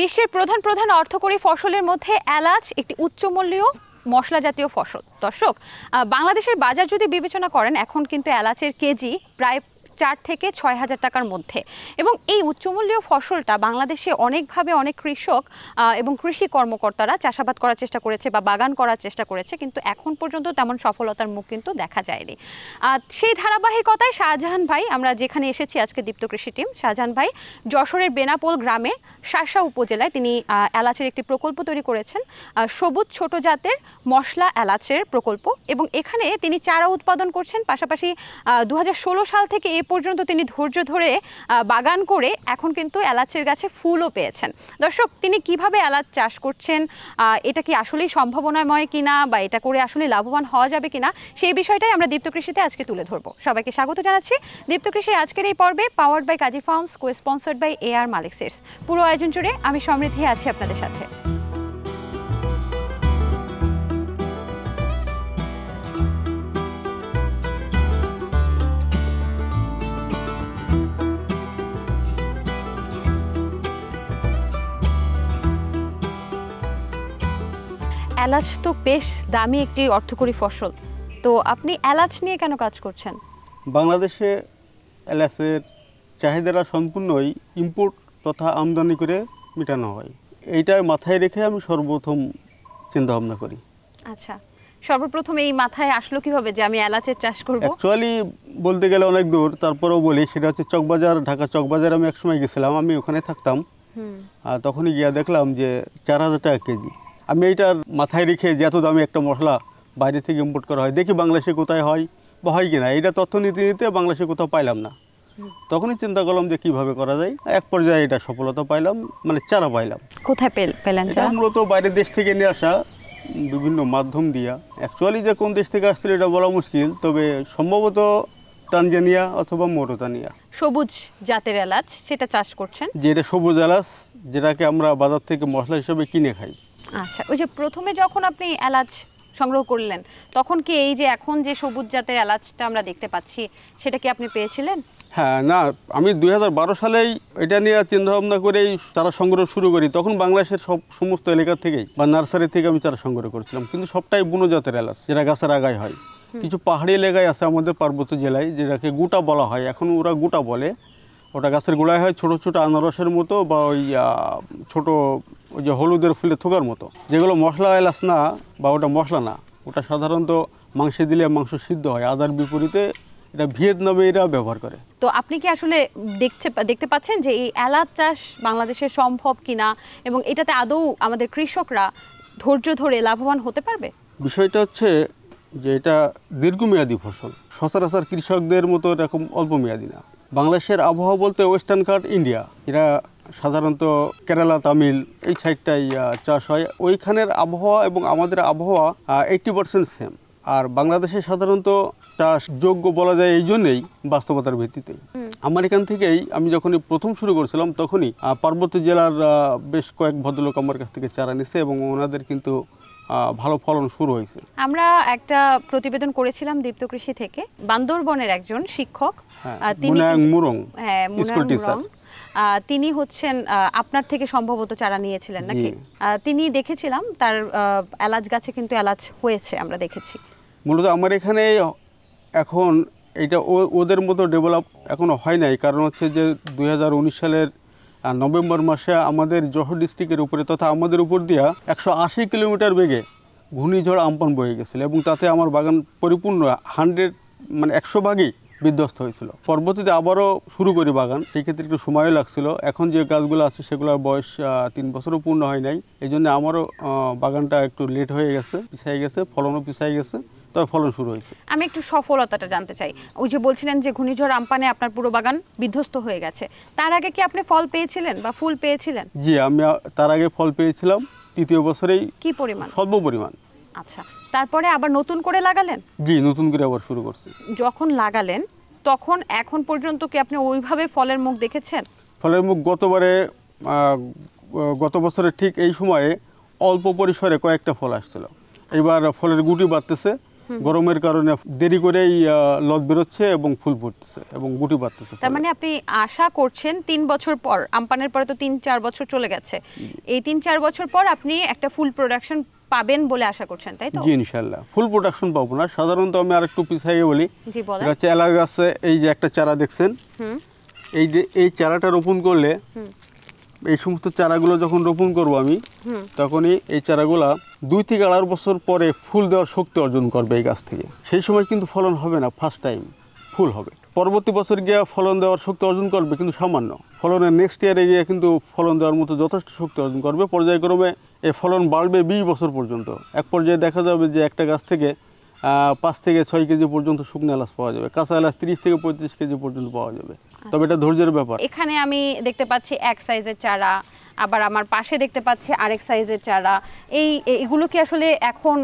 বিশ্বের প্রধান প্রধান অর্থকরী ফসলের মধ্যে এলাচ একটি উচ্চমূল্যীয় মশলা জাতীয় ফসল। দর্শক, বাংলাদেশের বাজার যদি বিবেচনা করেন, এখন কিন্তু এলাচের কেজি প্রায় 4 থেকে 6 হাজার টাকার মধ্যে। এবং এই উচ্চমূল্যীয় ফসলটা বাংলাদেশে অনেকভাবে অনেক কৃষক এবং কৃষি কর্মকর্তারা চাষাবাদ করার চেষ্টা করেছে বা বাগান করার চেষ্টা করেছে, কিন্তু এখন পর্যন্ত তেমন সফলতার মুখ কিন্তু দেখা যায়নি। সেই ধারাবাহিকতায় শাহজাহান ভাই, আমরা যেখানে এসেছি আজকে দীপ্ত কৃষি টিম, শাহজাহান ভাই যশোরের বেনাপোল গ্রামে শাসা উপজেলায় তিনি এলাচের একটি প্রকল্প তৈরি করেছেন, সবুজ ছোট জাতের মশলা এলাচের প্রকল্প। এবং এখানে তিনি চারা উৎপাদন করছেন, পাশাপাশি 2016 সাল থেকে পর্যন্ত তিনি ধৈর্য ধরে বাগান করে এখন কিন্তু এলাচের গাছে ফুলও পেয়েছেন। দর্শক, তিনি কিভাবে এলাচ চাষ করছেন, এটা কি আসলেই সম্ভাবনাময় কিনা বা এটা করে আসলে লাভবান হওয়া যাবে কিনা, সেই বিষয়টাই আমরা দীপ্ত কৃষিতে আজকে তুলে ধরবো। সবাইকে স্বাগত জানাচ্ছি দীপ্ত কৃষির আজকের এই পর্বে, powered by Kazi Farms, co sponsored by AR Malik Seeds. পুরো আয়োজন জুড়ে আমি সমৃদ্ধি আছি আপনাদের সাথে। এলাচ তো বেশ দামি একটি অর্থকরী ফসল, তো আপনি এলাচ নিয়ে কেন কাজ করছেন? বাংলাদেশে এলাচের চাহিদাটা সম্পূর্ণই ইম্পোর্ট তথা আমদানি করে মেটানো হয়, এইটা মাথায় রেখে আমি সর্বপ্রথম চিন্তাভাবনা করি। আচ্ছা, সর্বপ্রথম এই মাথায় আসলো কিভাবে যে আমি এলাচের চাষ করব? অ্যাকচুয়ালি বলতে গেলে অনেক দূর, তারপরেও বলি, সেটা হচ্ছে চকবাজার, ঢাকা চকবাজার। আমি একসময় গেছিলাম, আমি ওখানে থাকতাম, আর তখনই গিয়া দেখলাম যে 4,000 টাকা কেজি। আমি এইটার মাথায় রেখে যে এত দামি একটা মশলা বাইরে থেকে ইম্পোর্ট করা হয়, দেখি বাংলাদেশে কোথায় হয় বা হয় কিনা। এইটা তথ্য নিতে নিতে বাংলাদেশে কোথাও পাইলাম না, তখনই চিন্তা করলাম যে কীভাবে করা যায়। এক পর্যায়ে এটা সফলতা পাইলাম, মানে চারা পাইলাম। কোথায় পেলেন? মূলত বাইরের দেশ থেকে নিয়ে আসা বিভিন্ন মাধ্যম দিয়া। অ্যাকচুয়ালি যে কোন দেশ থেকে আসছিল এটা বলা মুশকিল, তবে সম্ভবত তানজানিয়া অথবা মৌরিতানিয়া। সবুজ জাতের এলাচ সেটা চাষ করছেন? যে এটা সবুজ এলাচ, যেটাকে আমরা বাজার থেকে মশলা হিসেবে কিনে খাই। আচ্ছা, ওই যে প্রথমে যখন আপনি এলাচ সংগ্রহ করলেন, তখন কি এই যে এখন যে সবুজ জাতের এলাচটা আমরা দেখতে পাচ্ছি, সেটা কি আপনি পেয়েছিলেন? হ্যাঁ, না, আমি 2012 সালেই এটা নিয়ে চিন্তাভাবনা করেই চারা সংগ্রহ শুরু করি। তখন বাংলাদেশের সমস্ত এলাকা থেকেই বা নার্সারি থেকে আমি চারা সংগ্রহ করছিলাম, কিন্তু সবটাই বুনো জাতের এলাচ, যেটা গাছের আগায় হয়। কিছু পাহাড়ি এলাকায় আছে আমাদের পার্বত্য জেলায়, যেটাকে গুটা বলা হয়, এখন ওরা গুটা বলে। ওটা গাছের গোড়ায় হয়, ছোট ছোট আনারসের মতো বা ওই ছোট ওই যে হলুদের ফুলের থোকার মতো, যেগুলো মশলা এলাচ না, বা ওটা মশলা না, ওটা সাধারণত মাংসে দিলে মাংস সিদ্ধ হয়। আদার বিপরীতে এটা ভিয়েতনামে এরা ব্যবহার করে। তো আপনি কি আসলে দেখতে পাচ্ছেন যে এই এলাচ চাষ বাংলাদেশে সম্ভব কিনা, এবং এটাতে আদৌ আমাদের কৃষকরা ধৈর্য ধরে লাভবান হতে পারবে? বিষয়টা হচ্ছে যে এটা দীর্ঘমেয়াদী ফসল, সচরাচর কৃষকদের মতো এরকম অল্প মেয়াদী না। বাংলাদেশের আবহাওয়া বলতে ওয়েস্টার্ন ঘাট, ইন্ডিয়া, এরা সাধারণত কেরালা, তামিল এই সাইডটাই চাষ হয়। ওইখানের আবহাওয়া এবং আমাদের আবহাওয়া 80% সেম। আর বাংলাদেশে সাধারণত চাষ যোগ্য বলা যায় এই জন্যেই বাস্তবতার ভিত্তিতেই। আমার এখান থেকেই আমি যখনই প্রথম শুরু করেছিলাম, তখনই পার্বত্য জেলার বেশ কয়েক ভদ্রলোক আমার কাছ থেকে চারা নিচ্ছে এবং ওনাদের কিন্তু ভালো ফলন শুরু হয়েছে। আমরা একটা প্রতিবেদন করেছিলাম দীপ্ত কৃষি থেকে, বান্দরবনের একজন শিক্ষক, তিনি তিনি হচ্ছেন আপনার থেকে সম্ভবত চারা নিয়েছিলেন নাকি? তিনি দেখেছিলাম তার এলাচ গাছে কিন্তু এলাচ হয়েছে, আমরা দেখেছি। মূলত আমার এখানে এখন এটা ওদের মতো ডেভেলপ এখনো হয় নাই, কারণ হচ্ছে যে 2019 সালের নভেম্বর মাসে আমাদের যশোর ডিস্ট্রিক্টের উপরে তথা আমাদের উপর দিয়া 180 কিলোমিটার বেগে ঘূর্ণিঝড় আমপান বয়ে গেছিল, এবং তাতে আমার বাগান পরিপূর্ণ 100 ভাগই বিধ্বস্ত হয়েছিল। পরবর্তীতে আবারও শুরু করি বাগান, সেই ক্ষেত্রে একটু সময়ও লাগছিল। এখন যে গাছগুলো আছে সেগুলোর বয়স 3 বছরও পূর্ণ হয় নাই, এই জন্য আমারও বাগানটা একটু লেট হয়ে গেছে, পিছিয়ে গেছে, ফলনও পিছিয়ে গেছে, তবে ফলন শুরু হয়েছে। আমি একটু সফলতাটা জানতে চাই। ওই যে বলছিলেন যে ঘূর্ণিঝড় আমপানে আপনার পুরো বাগান বিধ্বস্ত হয়ে গেছে, তার আগে কি আপনি ফল পেয়েছিলেন বা ফুল পেয়েছিলেন? জি, আমি তার আগে ফল পেয়েছিলাম, তৃতীয় বছরেই। কি পরিমাণ? স্বল্প পরিমাণ। আচ্ছা, তারপরে আবার নতুন করে লাগালেন? জি, নতুন করে আবার শুরু করছি। যখন লাগালেন তখন এখন পর্যন্ত কি আপনি ওইভাবে ফলের মুখ দেখেছেন? ফলের মুখ গত বছরের ঠিক এই সময়ে অল্প পরিসরে কয়েকটা ফল আসছিল। এবার ফলের গুটি বাড়তেছে গরমের কারণে দেরি করেই লত বেরোচ্ছে এবং ফুল ফুটতেছে এবং গুটি বাড়তেছে। তার মানে আপনি আশা করছেন 3 বছর পর, আমপানের পরে তো 3-4 বছর চলে গেছে, এই 3-4 বছর পর আপনি একটা ফুল প্রোডাকশন পাবেন বলে আশা করছেন, তাই তো? জি ইনশাআল্লাহ। ফুল প্রোডাকশন পাবো না, সাধারণত আমি আরেকটু পিছাইয়ে বলি। জি বলেন। এটা হচ্ছে এলাচ গাছে এই যে একটা চারা দেখছেন, এই যে এই চারাটা রোপণ করলে, এই সমস্ত চারাগুলো যখন রোপণ করব আমি, তখনই এই চারাগুলা 2 থেকে 2.5 বছর পরে ফুল দেওয়ার শক্তি অর্জন করবে এই গাছ থেকে। সেই সময় কিন্তু ফলন হবে না, ফার্স্ট টাইম ফুল হবে। পরবর্তী বছর গিয়ে ফলন দেওয়ার শক্তি অর্জন করবে, কিন্তু সামান্য। ফলনের নেক্সট ইয়ারে গিয়ে কিন্তু ফলন দেওয়ার মতো যথেষ্ট শক্তি অর্জন করবে। পর্যায়ক্রমে এই ফলন বাড়বে 20 বছর পর্যন্ত। এক পর্যায়ে দেখা যাবে যে একটা গাছ থেকে 5 থেকে 6 কেজি পর্যন্ত শুকনো এলাচ পাওয়া যাবে, কাঁচা এলাচ 30 থেকে 35 কেজি পর্যন্ত পাওয়া যাবে। তবে এটা ধৈর্যের ব্যাপার। এখানে আমি দেখতে পাচ্ছি এক সাইজের চারা, আবার আমার পাশে দেখতে পাচ্ছি আরেক সাইজের চারা। এগুলো কি আসলে এখন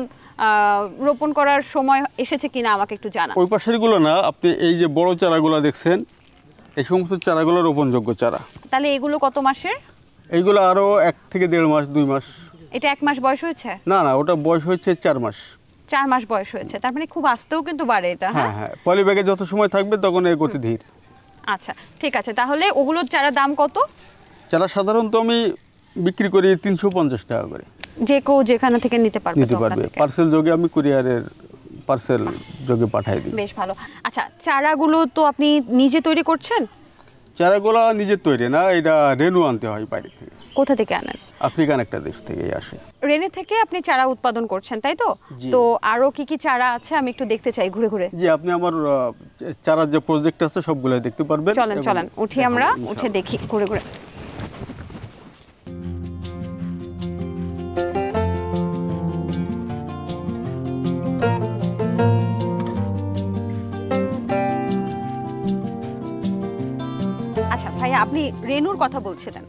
রোপণ করার সময় এসেছে কিনা আমাকে একটু জানান। ওই পাশেরগুলো না, আপনি এই যে বড় চারাগুলো দেখছেন, এই সমস্ত চারাগুলো রোপণযোগ্য চারা। তাহলে এগুলো কত মাসের? এইগুলো আরো 1 থেকে 1.5 মাস, 2 মাস। এটা 1 মাস বয়স হয়েছে? না না, ওটা বয়স হয়েছে 4 মাস। 4 মাস বয়স হয়েছে, তার মানে খুব আস্তেও কিন্তু বাড়ে এটা। হ্যাঁ হ্যাঁ, পলি ব্যাগে যত সময় থাকবে তখন এর গতি ধীর। আচ্ছা ঠিক আছে, তাহলে ওগুলোর চারার দাম কত? চারা সাধারণত আমি বিক্রি করি 350 টাকা করে। যে কেউ যেখানে থেকে নিতে পারবে? পার্সেল যোগে আমি কুরিয়ারের পার্সেল যোগে পাঠাই দিই। বেশ ভালো। আচ্ছা, চারাগুলো তো আপনি নিজে তৈরি করছেন? চারাগুলো নিজের তৈরি না, এটা রেনু আনতে হয় বাইরে থেকে। কোথা থেকে আনেন? আফ্রিকান একটা দেশ থেকেই আসে। রেনু থেকে আপনি চারা উৎপাদন করছেন, তাই তো? জি। তো আরো কি কি চারা আছে আমি একটু দেখতে চাই ঘুরে ঘুরে। জি, আপনি আমার চারার যে প্রজেক্ট আছে সবগুলো দেখতে পারবেন। চলেন চলেন উঠি, আমরা উঠে দেখি ঘুরে ঘুরে। আচ্ছা ভাইয়া, আপনি রেনুর কথা বলছিলেন,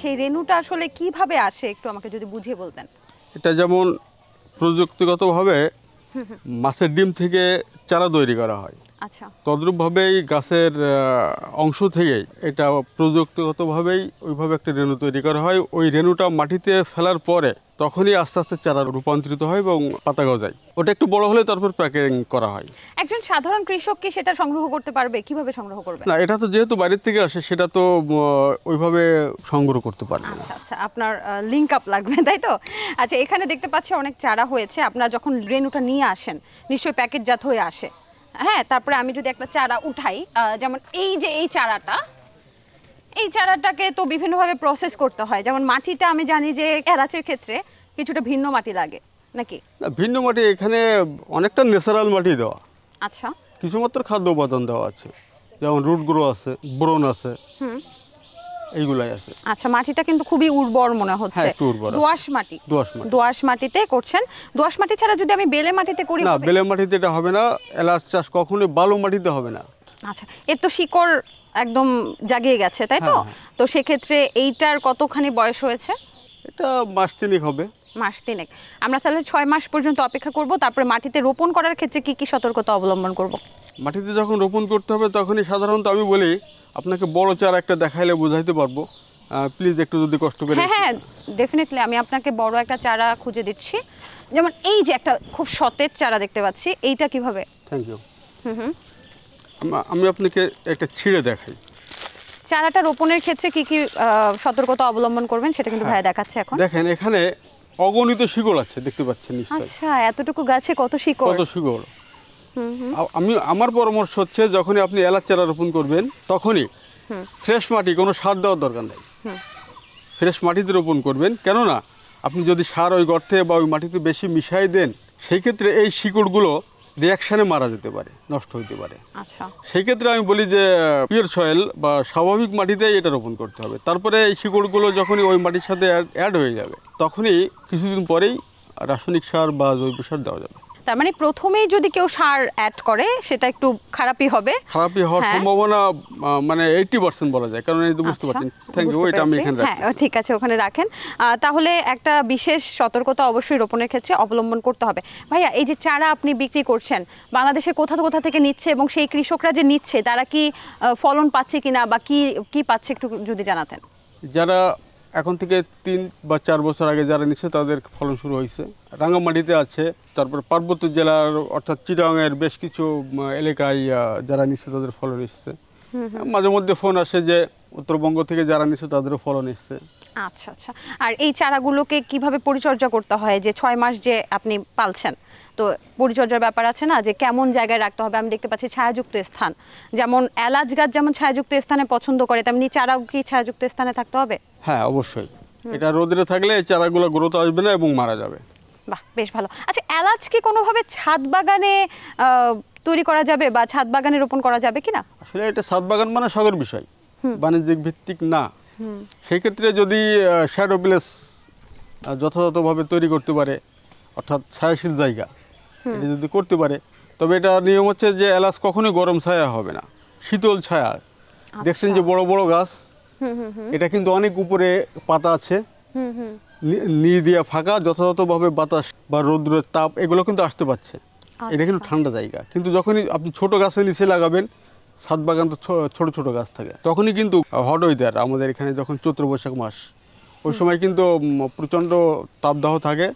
সেই রেনুটা আসলে কিভাবে আসে একটু আমাকে যদি বুঝিয়ে বলতেন। এটা যেমন প্রযুক্তিগতভাবে মাছের ডিম থেকে চারা তৈরি করা হয়, আচ্ছা, তদ্রূপভাবেই গাছের অংশ থেকেই এটা প্রযুক্তিগতভাবেই ওইভাবে একটা রেণু তৈরি করা হয়। ওই রেণুটা মাটিতে ফেলার পরে তখনই আস্তে আস্তে চারা রূপান্তরিত হয় এবং পাতা গজায়। ওটা একটু বড় হলে তারপর প্যাকেজিং করা হয়। একজন সাধারণ কৃষক কি সেটা সংগ্রহ করতে পারবে? কিভাবে সংগ্রহ করবে? না, এটা তো যেহেতু বাইরের থেকে আসে, সেটা তো ওইভাবে সংগ্রহ করতে পারবে না। আচ্ছা আচ্ছা, আপনার লিংক আপ লাগবে, তাই তো? আচ্ছা, এখানে দেখতে পাচ্ছি অনেক চারা হয়েছে। আপনারা যখন রেনুটা নিয়ে আসেন নিশ্চয়ই প্যাকেটজাত হয়ে আসে। হ্যাঁ, তারপরে আমি যদি একটা চারা উঠাই, যেমন এই যে এই চারাটাকে তো বিভিন্নভাবে প্রসেস করতে হয়। যেমন মাটিটা আমি জানি যে এলাচের ক্ষেত্রে কিছুটা ভিন্ন মাটি লাগে নাকি? ভিন্ন মাটি, এখানে অনেকটা ন্যাচারাল মাটি দেওয়া। আচ্ছা, কিছুমাত্র খাদ্য উপাদান দেওয়া আছে, যেমন রুট গ্রো আছে, বোরন আছে, এইগুলাই আছে। আচ্ছা, মাটিটা কিন্তু খুবই উর্বর মনে হচ্ছে। হ্যাঁ, একটু উর্বর। দোআঁশ মাটি। দোআঁশ মাটিতে করছেন। দোআঁশ মাটি ছাড়া যদি আমি বেলে মাটিতে করি? না, বেলে মাটিতে এটা হবে না। এলাচ চাষ কখনোই বালু মাটিতে হবে না। আচ্ছা, এর তো শিকড় একদম জাগিয়ে গেছে, তাই তো? তো সেক্ষেত্রে এইটার কতখানি বয়স হয়েছে? এটা মাস 3 হবে। মাস 3। আমরা তাহলে 6 মাস পর্যন্ত অপেক্ষা করব। তারপরে মাটিতে রোপণ করার ক্ষেত্রে কি কি সতর্কতা অবলম্বন করব? মাটিতে যখন রোপণ করতে হবে তখনই সাধারণত আমি বলি, আপনাকে বড় চারা একটা দেখাইলে বোঝাইতে পারবো। প্লিজ একটু যদি কষ্ট করে। হ্যাঁ হ্যাঁ, ডেফিনেটলি আমি আপনাকে বড় একটা চারা খুঁজে দিচ্ছি। যেমন এই যে একটা খুব সতেজ চারা দেখতে পাচ্ছি, এইটা কিভাবে? Thank you. আমি আপনাকে একটা ছিঁড়ে দেখাই। চারাটা রোপণের ক্ষেত্রে কি কি সতর্কতা অবলম্বন করবেন সেটা কিন্তু ভাইয়া দেখাচ্ছে এখন। দেখেন, এখানে অগণিত শিকড় আছে, দেখতে পাচ্ছেন নিশ্চয়ই। আচ্ছা, এতটুকু গাছে কত শিকড়! কত শিকড়! আমার পরামর্শ হচ্ছে, যখনই আপনি এলাচ চারা রোপণ করবেন তখনই ফ্রেশ মাটি, কোনো সার দেওয়ার দরকার নেই, ফ্রেশ মাটিতে রোপণ করবেন। কেননা আপনি যদি সার ওই গর্তে বা ওই মাটিতে বেশি মিশাই দেন, সেই ক্ষেত্রে এই শিকড়গুলো রিয়াকশানে মারা যেতে পারে, নষ্ট হতে পারে। আচ্ছা, সেই ক্ষেত্রে আমি বলি যে পিওর সয়েল বা স্বাভাবিক মাটিতেই এটা রোপণ করতে হবে। তারপরে এই শিকড়গুলো যখনই ওই মাটির সাথে অ্যাড হয়ে যাবে, তখনই কিছুদিন পরেই রাসায়নিক সার বা জৈব সার দেওয়া যাবে। তার মানে প্রথমেই যদি কেউ সার অ্যাড করে সেটা একটু খারাপই হবে। খারাপই হওয়ার সম্ভাবনা মানে 80% বলা যায়, কারণ এই তো বুঝতে পারছেন। থ্যাংক ইউ, এটা আমি এখানে রাখছি। হ্যাঁ, ঠিক আছে, ওখানে রাখেন। তাহলে একটা বিশেষ সতর্কতা অবশ্যই রোপণের ক্ষেত্রে অবলম্বন করতে হবে। ভাইয়া, এই যে চারা আপনি বিক্রি করছেন, বাংলাদেশের কোথা কোথা থেকে নিচ্ছে এবং সেই কৃষকরা যে নিচ্ছে তারা কি ফলন পাচ্ছে কিনা বা কি পাচ্ছে একটু যদি জানাতেন। যারা এখন থেকে 3 বা 4 বছর আগে যারা নিচ্ছে তাদের ফলন শুরু হয়েছে, রাঙ্গামাটিতে আছে, তারপর পার্বত্য জেলার অর্থাৎ চিটাগাংয়ের বেশ কিছু এলাকায় যারা নিচ্ছে তাদের ফলন এসছে। মাঝে মধ্যে ফোন আসে যে উত্তরবঙ্গ থেকে যারা নিচ্ছে তাদেরও ফলন এসছে। আচ্ছা আচ্ছা। আর এই চারাগুলোকে কিভাবে পরিচর্যা করতে হয়, যে 6 মাস যে আপনি পালছেন, তো পরিচর্যার ব্যাপার আছে না, যে কেমন জায়গায় রাখতে হবে? আমি দেখতে পাচ্ছি ছায়াযুক্ত স্থান, যেমন এলাচ গাছ যেমন ছায়াযুক্ত স্থানে পছন্দ করে, তেমনি চারাও কি ছায়াযুক্ত স্থানে থাকতে হবে? হ্যাঁ অবশ্যই, এটা রোদে থাকলে এই চারাগুলো গ্রোথ আসবে না এবং মারা যাবে। বাহ, বেশ ভালো। আচ্ছা, এলাচ কি কোনোভাবে ছাদ বাগানে তৈরি করা যাবে বা ছাদ বাগানে রোপণ করা যাবে কিনা? আসলে এটা ছাদ বাগান মানে শখের বিষয়, বাণিজ্যিক ভিত্তিক না। সেই ক্ষেত্রে যদি শ্যাডো প্লেস যথাযথভাবে তৈরি করতে পারে, অর্থাৎ ছায়াশীল জায়গা এটা যদি করতে পারে, তবে এটা নিয়ম হচ্ছে যে এলাচ কখনোই গরম ছায়া হবে না, শীতল ছায়া। দেখছেন যে বড় বড় গাছ, এটা কিন্তু অনেক উপরে পাতা আছে, নিচ দিয়ে ফাঁকা, যথাযথভাবে বাতাস বা রৌদ্রের তাপ এগুলো কিন্তু আসতে পারছে। এটা কিন্তু ঠান্ডা জায়গা। কিন্তু যখনই আপনি ছোট গাছের নিচে লাগাবেন, ছাদ বাগান তো ছোট ছোট গাছ থাকে, তখনই কিন্তু হট ওয়েদার, আমাদের এখানে যখন চৈত্র বৈশাখ মাস, ওই সময় কিন্তু প্রচণ্ড তাপদাহ থাকে,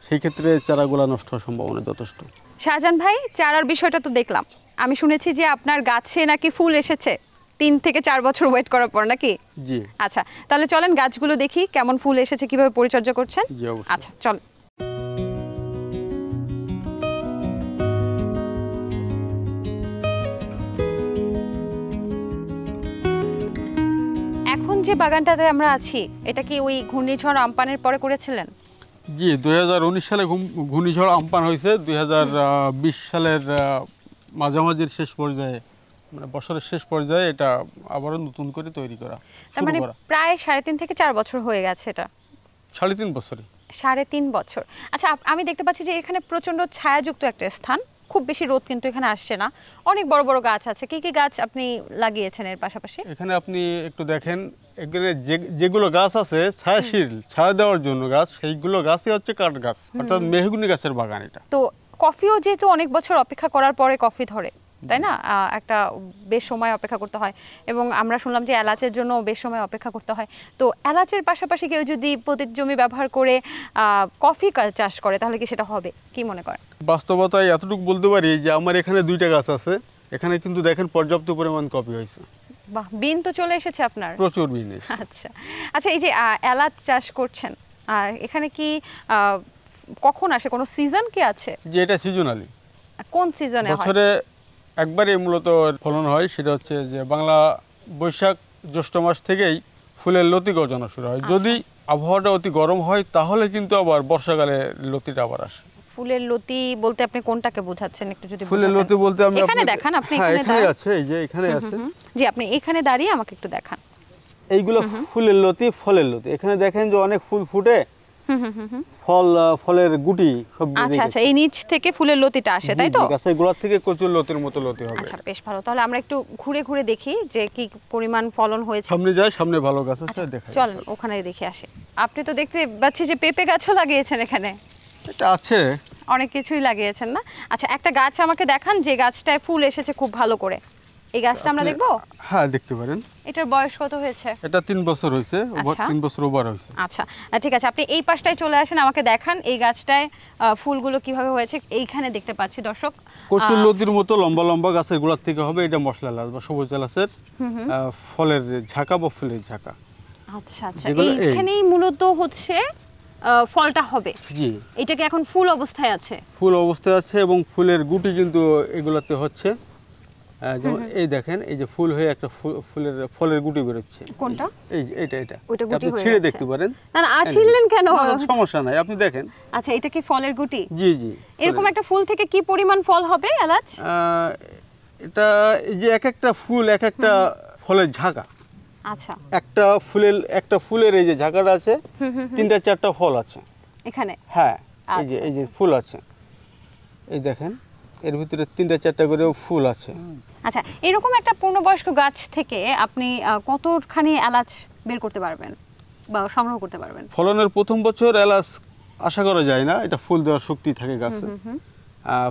সেই ক্ষেত্রে চারাগুলা নষ্ট হওয়ার সম্ভাবনা যথেষ্ট। শাহজাহান ভাই, চারার বিষয়টা তো দেখলাম, আমি শুনেছি যে আপনার গাছে নাকি ফুল এসেছে 3 থেকে 4 বছর ওয়েট করার পর, নাকি? জি। আচ্ছা, তাহলে চলেন গাছগুলো দেখি কেমন ফুল এসেছে, কিভাবে পরিচর্যা করছেন। জি অবশ্যই। আচ্ছা চল। এখন যে বাগানটাতে আমরা আছি, এটা কি ওই ঘূর্ণিঝড় আম্পানের পরে করেছিলেন? জি, 2019 সালে ঘূর্ণিঝড় আম্পান হয়েছে, 2020 সালের মাঝামাঝির শেষ পর্যায়ে, মানে বছরের শেষ পর্যায়ে এটা আবারও নতুন করে তৈরি করা, তার মানে প্রায় 3.5 থেকে 4 বছর হয়ে গেছে এটা। 3.5 বছরই। 3.5 বছর। আচ্ছা, আমি দেখতে পাচ্ছি যে এখানে প্রচন্ড ছায়াযুক্ত একটা স্থান, খুব বেশি রোদ কিন্তু এখানে আসছে না, অনেক বড় বড় গাছ আছে। কি কি গাছ আপনি লাগিয়েছেন এর পাশাপাশি? এখানে আপনি একটু দেখেন, এখানে যেগুলো গাছ আছে ছায়াশীল, ছায়া দেওয়ার জন্য গাছ, সেইগুলো গাছই হচ্ছে কাঠ গাছ, অর্থাৎ মেহগনি গাছের বাগান এটা। তো কফিও যেহেতু অনেক বছর অপেক্ষা করার পরে কফি ধরে, তাই না? একটা বেশ সময় অপেক্ষা করতে হয়, এবং আমরা শুনলাম যে এলাচের জন্য বেশ সময় অপেক্ষা করতে হয়। তো এলাচের পাশাপাশি কেউ যদি পতিত জমি ব্যবহার করে কফি চাষ করে, তাহলে কি সেটা হবে, কি মনে করেন? বাস্তবতায় এতটুকু বলতে পারি যে আমার এখানে 2টা গাছ আছে, এখানে কিন্তু দেখেন পর্যাপ্ত পরিমাণ কফি হয়েছে। বাহ, বিন তো চলে এসেছে আপনার? প্রচুর বিন। আচ্ছা আচ্ছা, এই যে এলাচ চাষ করছেন, এখানে কি কখন আসে, কোনো সিজন কি আছে? যে এটা সিজনালি, কোন সিজনে হয়? বছরে একবারে মূলত ফলন হয়, সেটা হচ্ছে যে বাংলা বৈশাখ জ্যৈষ্ঠ মাস থেকেই ফুলের লতি গজানো শুরু হয়। যদি আবহাওয়াটা অতি গরম হয় তাহলে কিন্তু আবার বর্ষাকালে লতিটা আবার আসে। ফুলের লতি বলতে আপনি কোনটাকে বোঝাচ্ছেন, একটু যদি ফুলের লতি বলতে আমি এখানে দেখান, আপনি এখানে আছে, এই যে এখানে আছে। জি, আপনি এখানে দাঁড়িয়ে আমাকে একটু দেখান। এইগুলো ফুলের লতি, ফলের লতি। এখানে দেখেন যে অনেক ফুল ফুটে, ফলের গুটি সব। আচ্ছা আচ্ছা, এই নিচ থেকে ফুলের লতিটা আসে, তাই তো? গাছের গোড়া থেকে কচুর লতির মতো লতি হবে। আচ্ছা, বেশ ভালো। তাহলে আমরা একটু ঘুরে ঘুরে দেখি যে কি পরিমাণ ফলন হয়েছে। সামনে যাই, সামনে ভালো গাছ আছে, দেখাই। চলেন ওখানে দেখে আসি। আপনি তো দেখতে পাচ্ছি যে পেঁপে গাছও লাগিয়েছেন এখানে। এটা আছে, অনেক কিছুই লাগিয়েছেন না? আচ্ছা, একটা গাছ আমাকে দেখান যে গাছটায় ফুল এসেছে খুব ভালো করে। এই গাছটা আমরা দেখবো? হ্যাঁ দেখতে পারেন। এটার বয়স কত হয়েছে? এটা 3 বছর হয়েছে, 3 বছর ওভার হয়েছে। আচ্ছা ঠিক আছে, আপনি এই পাশটায় চলে আসেন, আমাকে দেখান এই গাছটায় ফুলগুলো কিভাবে হয়েছে। এইখানে দেখতে পাচ্ছি দর্শক, কচুর লতির মতো লম্বা লম্বা গাছের গোড়ার থেকে হবে। এটা মশলা এলাচ বা সবুজ এলাচের ফলের ঝাঁকা বা ফুলের ঝাঁকা। আচ্ছা আচ্ছা, এইখানেই মূলত হচ্ছে ফলটা হবে। জি, এটাকে এখন ফুল অবস্থায় আছে? ফুল অবস্থায় আছে, এবং ফুলের গুটি কিন্তু এগুলাতে হচ্ছে। যেমন এই দেখেন, এই যে ফুল হয়ে একটা ফলের গুটি বেরোচ্ছে। কোনটা? এই এটা ওটা গুটি আপনি ছিঁড়ে দেখতে পারেন। না ছিঁড়লেন কেন? সমস্যা নাই, আপনি দেখেন। আচ্ছা, এটা কি ফলের গুটি? জি জি। এরকম একটা ফুল থেকে কি পরিমাণ ফল হবে এলাচ? এটা এই যে এক একটা ফুল এক একটা ফলের ঝাঁকা। আচ্ছা, একটা ফুলের এই যে ঝাঁকাটা আছে, 3টা 4টা ফল আছে এখানে। হ্যাঁ, এই যে ফুল আছে, এই দেখেন এর ভিতরে 3টা 4টা করে ফুল আছে। আচ্ছা, এরকম একটা পূর্ণবয়স্ক গাছ থেকে আপনি কতখানি এলাচ বের করতে পারবেন বা সংগ্রহ করতে পারবেন? ফলনের প্রথম বছর এলাচ আশা করা যায় না, এটা ফুল দেওয়ার শক্তি থাকে গাছে।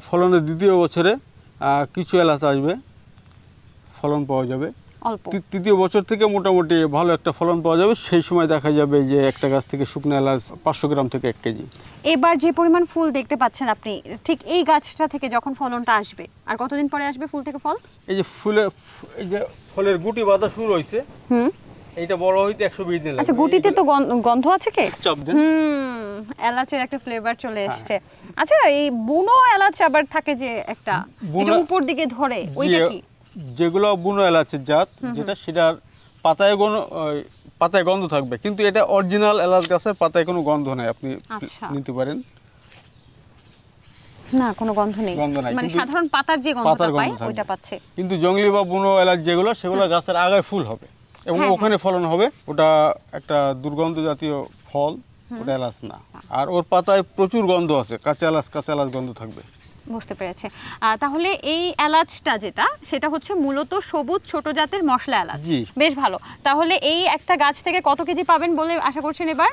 ফলনের দ্বিতীয় বছরে কিছু এলাচ আসবে, ফলন পাওয়া যাবে। অল্প। তৃতীয় বছর থেকে মোটামুটি ভালো একটা ফলন পাওয়া যাবে। সেই সময় দেখা যাবে যে একটা গাছ থেকে শুকনো এলাচ 500 গ্রাম থেকে 1 কেজি। এবার যে পরিমাণ ফুল দেখতে পাচ্ছেন আপনি, ঠিক এই গাছটা থেকে যখন ফলনটা আসবে, আর কতদিন পরে আসবে ফুল থেকে ফল? এই যে এই যে ফলের গুটি বাঁধা শুরু হয়েছে, এইটা বড় হইতে 120 দিন লাগবে। আচ্ছা, গুটিতে তো গন্ধ আছে কি? চাপ দেন। এলাচের একটা ফ্লেভার চলে আসছে। আচ্ছা, এই বুনো এলাচ আবার থাকে যে একটা, এটা উপর দিকে ধরে, ওইটা কি? যেগুলো বুনো এলাচের জাত, যেটা সেটার পাতায় গন্ধ থাকবে, কিন্তু এটা অরিজিনাল এলাচ গাছের পাতায় কোনো গন্ধ নাই। আপনি নিতে পারেন। না, কোনো গন্ধ নেই, মানে সাধারণ পাতার যে গন্ধটা পাই ওইটা পাচ্ছে। কিন্তু জংলি বা বুনো এলাচ যেগুলো, সেগুলো গাছের আগায় ফুল হবে এবং ওখানে ফলন হবে। ওটা একটা দুর্গন্ধ জাতীয় ফল, ওটা এলাচ না। আর ওর পাতায় প্রচুর গন্ধ আছে, কাঁচা এলাচ গন্ধ থাকবে। বুঝতে পেরেছে। তাহলে এই এলাচটা যেটা, সেটা হচ্ছে মূলত সবুজ ছোট জাতের মশলা এলাচ। বেশ ভালো। তাহলে এই একটা গাছ থেকে কত কেজি পাবেন বলে আশা করছেন এবার?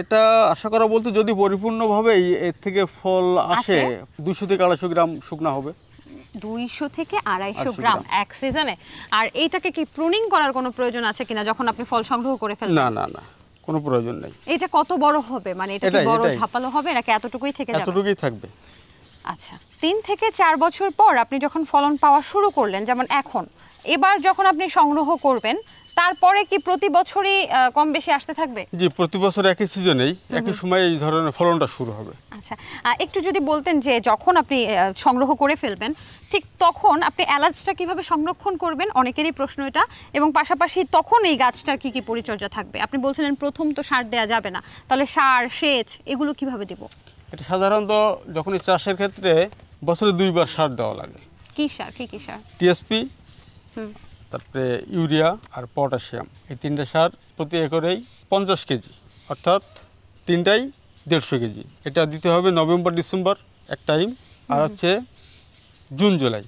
এটা আশা করা বলতে যদি পরিপূর্ণভাবে এর থেকে ফল আসে 200 থেকে 250 গ্রাম শুকনা হবে। 200 থেকে 250 গ্রাম এক সিজনে। আর এইটাকে কি প্রুনিং করার কোনো প্রয়োজন আছে কিনা যখন আপনি ফল সংগ্রহ করে ফেলবেন? না, কোনো প্রয়োজন নেই। এটা কত বড় হবে, মানে এটা কি বড় ঝাপালো হবে নাকি এতটুকুই থেকে যাবে? এতটুকুই থাকবে। আচ্ছা, 3 থেকে 4 বছর পর আপনি যখন ফলন পাওয়া শুরু করলেন, যেমন এখন, এবার যখন আপনি সংগ্রহ করবেন, তারপরে কি প্রতি বছরই কম বেশি আসতে থাকবে? জি, প্রতি বছর একই সিজনেই একই সময় এই ধরনের ফলনটা শুরু হবে। আচ্ছা, একটু যদি বলতেন যে যখন আপনি সংগ্রহ করে ফেলবেন, ঠিক তখন আপনি এলাচটা কিভাবে সংরক্ষণ করবেন? অনেকেরই প্রশ্ন এটা। এবং পাশাপাশি তখন এই গাছটার কি কি পরিচর্যা থাকবে? আপনি বলছিলেন প্রথম তো সার দেয়া যাবে না, তাহলে সার, সেচ এগুলো কিভাবে দেব? এটা সাধারণত যখনই চাষের ক্ষেত্রে বছরে 2 বার সার দেওয়া লাগে। কি সার, কি সার? টিএসপি, তারপরে ইউরিয়া আর পটাশিয়াম, এই 3টে সার প্রতি একরেই 50 কেজি, অর্থাৎ 3টাই 150 কেজি। এটা দিতে হবে নভেম্বর ডিসেম্বর এক টাইম, আর হচ্ছে জুন জুলাই,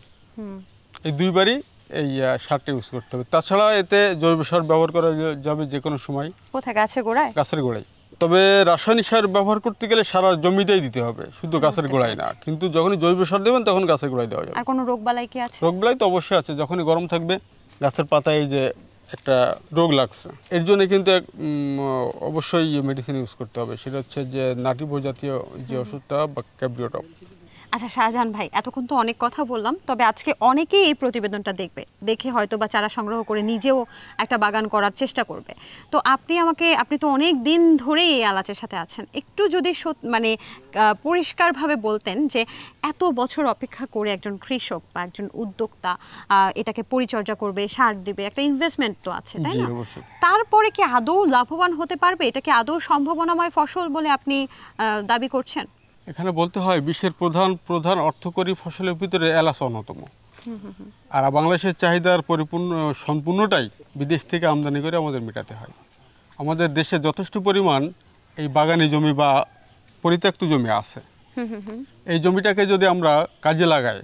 এই 2 বারই এই সারটা ইউজ করতে হবে। তাছাড়া এতে জৈব সার ব্যবহার করা যাবে যে কোনো সময়। কোথায়? গাছের গোড়ায়? গাছের গোড়ায়। তবে রাসায়নিক সার ব্যবহার করতে গেলে সারা জমিতেই দিতে হবে, শুধু গাছের গোড়ায় না। কিন্তু যখনই জৈব সার দেবেন তখন গাছের গোড়ায় দেওয়া যাবে। আর কোনো রোগবালাই কি আছে? রোগবালাই তো অবশ্যই আছে। যখনই গরম থাকবে, গাছের পাতায় যে একটা রোগ লাগছে, এর জন্য কিন্তু অবশ্যই মেডিসিন ইউজ করতে হবে। সেটা হচ্ছে যে নাটিভো জাতীয় যে ওষুধটা বা ক্যাব্রিওটপ। আচ্ছা শাহজাহান ভাই, এতক্ষণ তো অনেক কথা বললাম, তবে আজকে অনেকেই এই প্রতিবেদনটা দেখে হয়তো বা চারা সংগ্রহ করে নিজেও একটা বাগান করার চেষ্টা করবে। তো আপনি তো অনেক দিন ধরেই এই এলাচের সাথে আছেন, একটু যদি মানে পরিষ্কারভাবে বলতেন যে এত বছর অপেক্ষা করে একজন কৃষক বা একজন উদ্যোক্তা এটাকে পরিচর্যা করবে, সার দিবে, একটা ইনভেস্টমেন্ট তো আছে, তাই না? তারপরে কি আদৌ লাভবান হতে পারবে? এটা কি আদৌ সম্ভাবনাময় ফসল বলে আপনি দাবি করছেন? এখানে বলতে হয় বিশ্বের প্রধান অর্থকরী ফসলের ভিতরে এলাচ অন্যতম। আর বাংলাদেশের চাহিদার সম্পূর্ণটাই বিদেশ থেকে আমদানি করে আমাদের মেটাতে হয়। আমাদের দেশে যথেষ্ট পরিমাণ এই বাগানি জমি বা পরিত্যক্ত জমি আছে। এই জমিটাকে যদি আমরা কাজে লাগাই,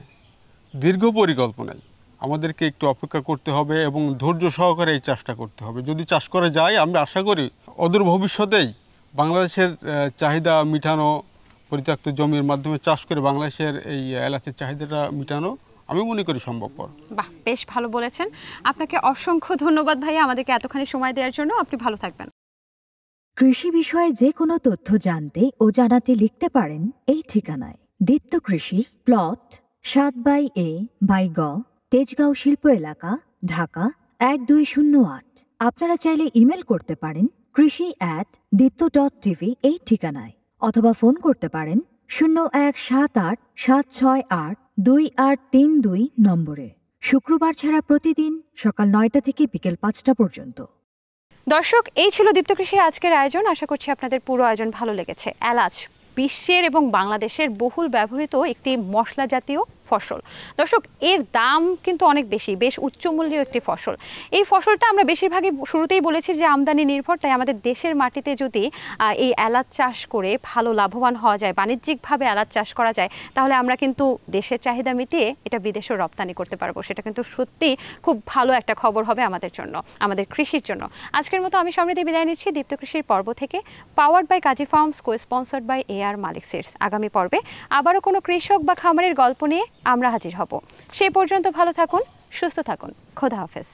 দীর্ঘ পরিকল্পনায় আমাদেরকে একটু অপেক্ষা করতে হবে এবং ধৈর্য সহকারে এই চাষটা করতে হবে। যদি চাষ করা যায়, আমি আশা করি অদূর ভবিষ্যতেই বাংলাদেশের চাহিদা মিটানো, পরিত্যক্ত জমির মাধ্যমে চাষ করে বাংলাদেশের এই এলাচের চাহিদাটা মিটানো আমি মনে করি সম্ভবপর। বাহ, বেশ ভালো বলেছেন। আপনাকে অসংখ্য ধন্যবাদ ভাইয়া, আমাদেরকে এতখানি সময় দেওয়ার জন্য। আপনি ভালো থাকবেন। কৃষি বিষয়ে যে কোনো তথ্য জানতে ও জানাতে লিখতে পারেন এই ঠিকানায়। দীপ্ত কৃষি, প্লট 7/A/গ, তেজগাঁও শিল্প এলাকা, ঢাকা 1208। আপনারা চাইলে ইমেল করতে পারেন krishi@dipto.tv এই ঠিকানায়, অথবা ফোন করতে পারেন 0178-768-2832 নম্বরে। শুক্রবার ছাড়া প্রতিদিন সকাল 9টা থেকে বিকেল 5টা পর্যন্ত। দর্শক, এই ছিল দীপ্ত কৃষি আজকের আয়োজন। আশা করছি আপনাদের পুরো আয়োজন ভালো লেগেছে। এলাচ বিশ্বের এবং বাংলাদেশের বহুল ব্যবহৃত একটি মশলা জাতীয় ফসল। দর্শক, এর দাম কিন্তু অনেক বেশি, বেশ উচ্চমূল্যের একটি ফসল। এই ফসলটা আমরা বেশিরভাগই শুরুতেই বলেছি যে আমদানি নির্ভর, তাই আমাদের দেশের মাটিতে যদি এই এলাচ চাষ করে ভালো লাভবান হওয়া যায়, বাণিজ্যিকভাবে এলাচ চাষ করা যায়, তাহলে আমরা কিন্তু দেশের চাহিদা মিটিয়ে এটা বিদেশেও রপ্তানি করতে পারবো। সেটা কিন্তু সত্যি খুব ভালো একটা খবর হবে আমাদের জন্য, আমাদের কৃষির জন্য। আজকের মতো আমি সমৃদ্ধি বিদায় নিচ্ছি দীপ্ত কৃষির পর্ব থেকে, powered by Kazi Farms, co sponsored by AR Malik Seeds. আগামী পর্বে আবারও কোনো কৃষক বা খামারের গল্প নিয়ে আমরা হাজির হব। সেই পর্যন্ত ভালো থাকুন, সুস্থ থাকুন। খোদা হাফেজ।